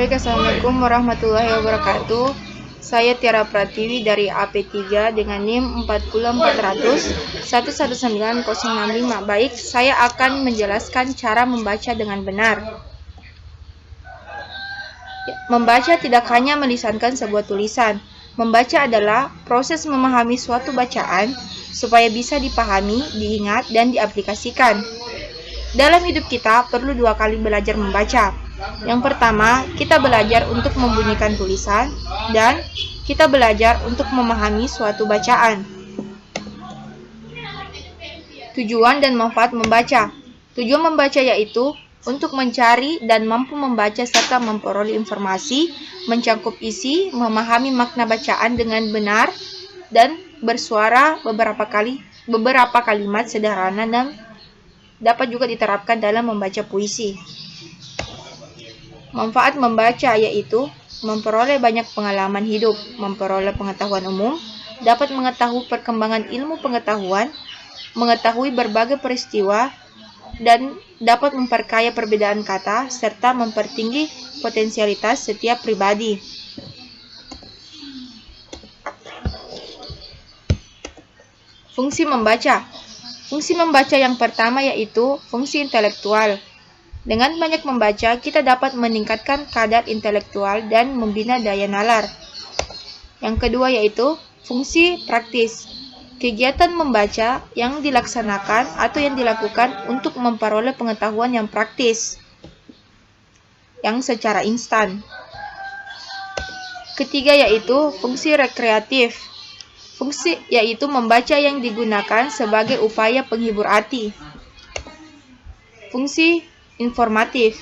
Baik, Assalamualaikum warahmatullahi wabarakatuh. Saya Tiara Pratiwi dari AP3 dengan NIM 40400119065. Baik, saya akan menjelaskan cara membaca dengan benar. Membaca tidak hanya melisankan sebuah tulisan. Membaca adalah proses memahami suatu bacaan supaya bisa dipahami, diingat, dan diaplikasikan. Dalam hidup kita perlu 2 kali belajar membaca. Yang pertama, kita belajar untuk membunyikan tulisan, dan kita belajar untuk memahami suatu bacaan. Tujuan dan manfaat membaca. Tujuan membaca yaitu untuk mencari dan mampu membaca serta memperoleh informasi, mencangkup isi, memahami makna bacaan dengan benar, dan bersuara beberapa kalimat sederhana dan dapat juga diterapkan dalam membaca puisi. Manfaat membaca yaitu memperoleh banyak pengalaman hidup, memperoleh pengetahuan umum, dapat mengetahui perkembangan ilmu pengetahuan, mengetahui berbagai peristiwa, dan dapat memperkaya perbedaan kata, serta mempertinggi potensialitas setiap pribadi. Fungsi membaca. Fungsi membaca yang pertama yaitu fungsi intelektual. Dengan banyak membaca, kita dapat meningkatkan kadar intelektual dan membina daya nalar. Yang kedua yaitu fungsi praktis. Kegiatan membaca yang dilaksanakan atau yang dilakukan untuk memperoleh pengetahuan yang praktis, yang secara instan. Ketiga yaitu fungsi rekreatif. Fungsi yaitu membaca yang digunakan sebagai upaya penghibur hati. Fungsi informatif.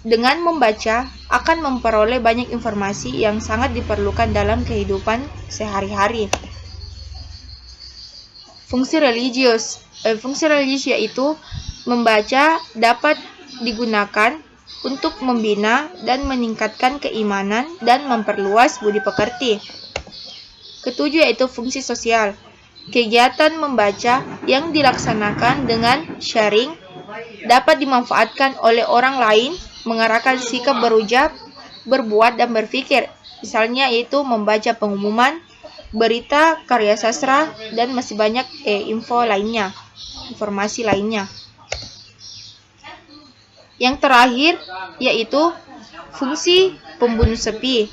Dengan membaca akan memperoleh banyak informasi yang sangat diperlukan dalam kehidupan sehari-hari. Fungsi religius. Fungsi religius yaitu membaca dapat digunakan untuk membina dan meningkatkan keimanan dan memperluas budi pekerti. Ketujuh yaitu fungsi sosial. Kegiatan membaca yang dilaksanakan dengan sharing dapat dimanfaatkan oleh orang lain, mengarahkan sikap berucap, berbuat, dan berpikir. Misalnya yaitu membaca pengumuman, berita, karya sastra, dan masih banyak informasi lainnya. Yang terakhir yaitu fungsi pembunuh sepi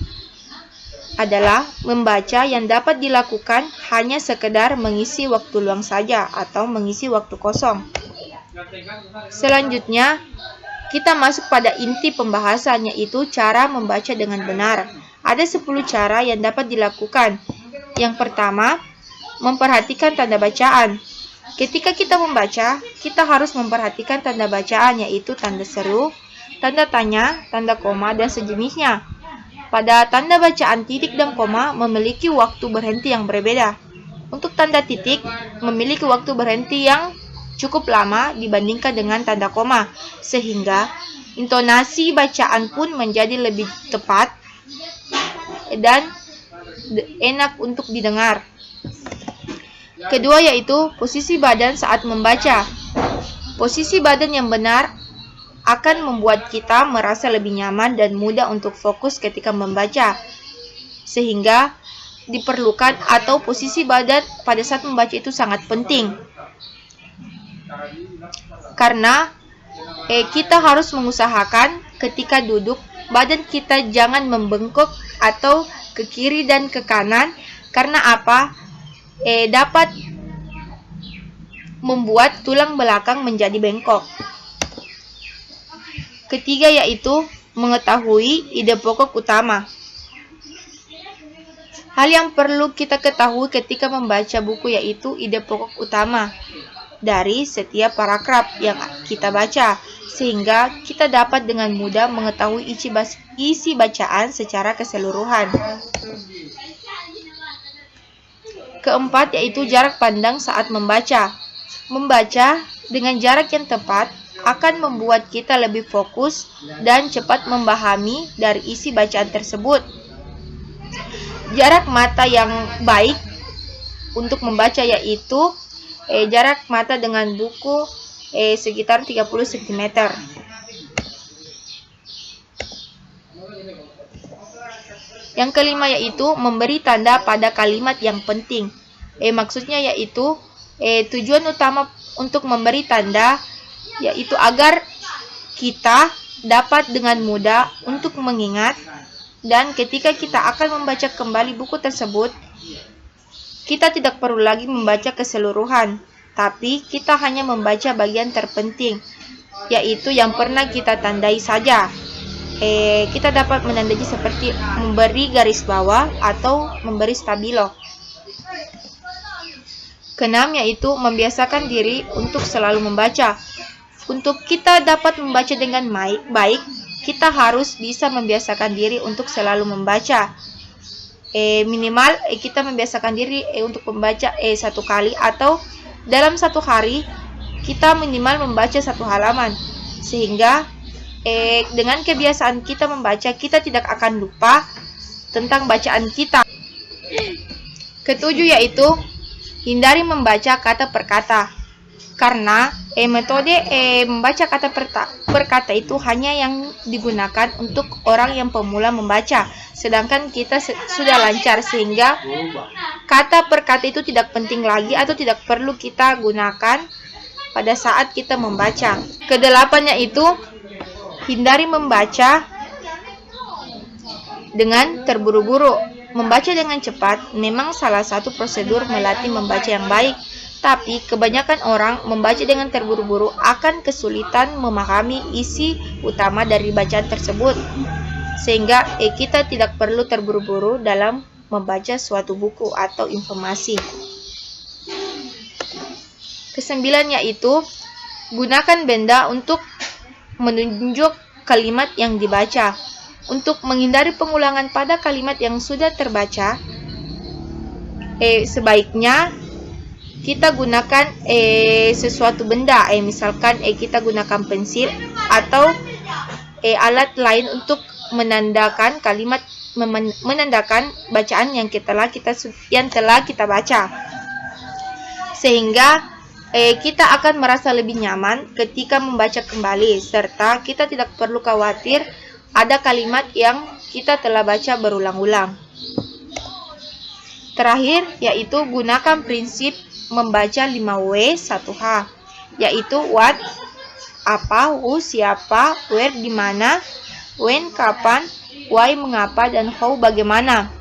adalah membaca yang dapat dilakukan hanya sekedar mengisi waktu luang saja atau mengisi waktu kosong. Selanjutnya, kita masuk pada inti pembahasan yaitu cara membaca dengan benar. Ada 10 cara yang dapat dilakukan. Yang pertama, memperhatikan tanda bacaan. Ketika kita membaca, kita harus memperhatikan tanda bacaan yaitu tanda seru, tanda tanya, tanda koma, dan sejenisnya. Pada tanda bacaan titik dan koma memiliki waktu berhenti yang berbeda. Untuk tanda titik memiliki waktu berhenti yang cukup lama dibandingkan dengan tanda koma, sehingga intonasi bacaan pun menjadi lebih tepat dan enak untuk didengar. Kedua yaitu posisi badan saat membaca. Posisi badan yang benar akan membuat kita merasa lebih nyaman dan mudah untuk fokus ketika membaca, sehingga diperlukan atau posisi badan pada saat membaca itu sangat penting. Karena kita harus mengusahakan ketika duduk, badan kita jangan membengkok atau ke kiri dan ke kanan. Karena apa? Dapat membuat tulang belakang menjadi bengkok. Ketiga yaitu mengetahui ide pokok utama. Hal yang perlu kita ketahui ketika membaca buku yaitu ide pokok utama dari setiap paragraf yang kita baca, sehingga kita dapat dengan mudah mengetahui isi bacaan secara keseluruhan. Keempat yaitu jarak pandang saat membaca. Membaca dengan jarak yang tepat akan membuat kita lebih fokus dan cepat memahami dari isi bacaan tersebut. Jarak mata yang baik untuk membaca yaitu jarak mata dengan buku sekitar 30 cm. Yang kelima yaitu memberi tanda pada kalimat yang penting. Maksudnya yaitu tujuan utama untuk memberi tanda yaitu agar kita dapat dengan mudah untuk mengingat, dan ketika kita akan membaca kembali buku tersebut, kita tidak perlu lagi membaca keseluruhan, tapi kita hanya membaca bagian terpenting, yaitu yang pernah kita tandai saja. Kita dapat menandai seperti memberi garis bawah atau memberi stabilo. Keenam yaitu membiasakan diri untuk selalu membaca. Untuk kita dapat membaca dengan baik, kita harus bisa membiasakan diri untuk selalu membaca. Minimal kita membiasakan diri untuk membaca 1 kali, atau dalam 1 hari kita minimal membaca 1 halaman, sehingga dengan kebiasaan kita membaca, kita tidak akan lupa tentang bacaan kita. Ketujuh yaitu hindari membaca kata per kata, karena metode membaca kata per kata itu hanya yang digunakan untuk orang yang pemula membaca, sedangkan kita sudah lancar, sehingga kata per kata itu tidak penting lagi atau tidak perlu kita gunakan pada saat kita membaca. Kedelapannya itu hindari membaca dengan terburu-buru. Membaca dengan cepat memang salah satu prosedur melatih membaca yang baik, tapi kebanyakan orang membaca dengan terburu-buru akan kesulitan memahami isi utama dari bacaan tersebut, sehingga kita tidak perlu terburu-buru dalam membaca suatu buku atau informasi. Kesembilan yaitu gunakan benda untuk menunjuk kalimat yang dibaca. Untuk menghindari pengulangan pada kalimat yang sudah terbaca, sebaiknya kita gunakan sesuatu benda, misalkan kita gunakan pensil atau alat lain untuk menandakan kalimat, menandakan bacaan yang telah kita baca, sehingga kita akan merasa lebih nyaman ketika membaca kembali, serta kita tidak perlu khawatir ada kalimat yang kita telah baca berulang-ulang. Terakhir yaitu gunakan prinsip membaca 5W 1H, yaitu what, apa, who, siapa, where, di mana, when, kapan, why, mengapa, dan how, bagaimana.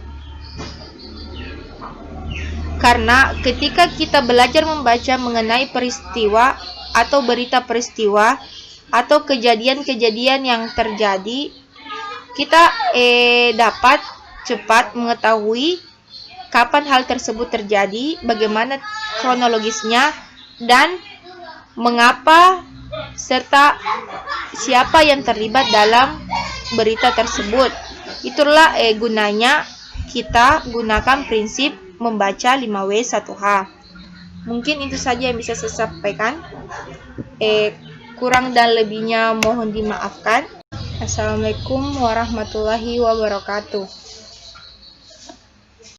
Karena ketika kita belajar membaca mengenai peristiwa atau berita peristiwa atau kejadian-kejadian yang terjadi, kita dapat cepat mengetahui kapan hal tersebut terjadi, bagaimana kronologisnya, dan mengapa serta siapa yang terlibat dalam berita tersebut. Itulah gunanya kita gunakan prinsip membaca 5W 1H. Mungkin itu saja yang bisa saya sampaikan. Kurang dan lebihnya mohon dimaafkan. Assalamualaikum warahmatullahi wabarakatuh.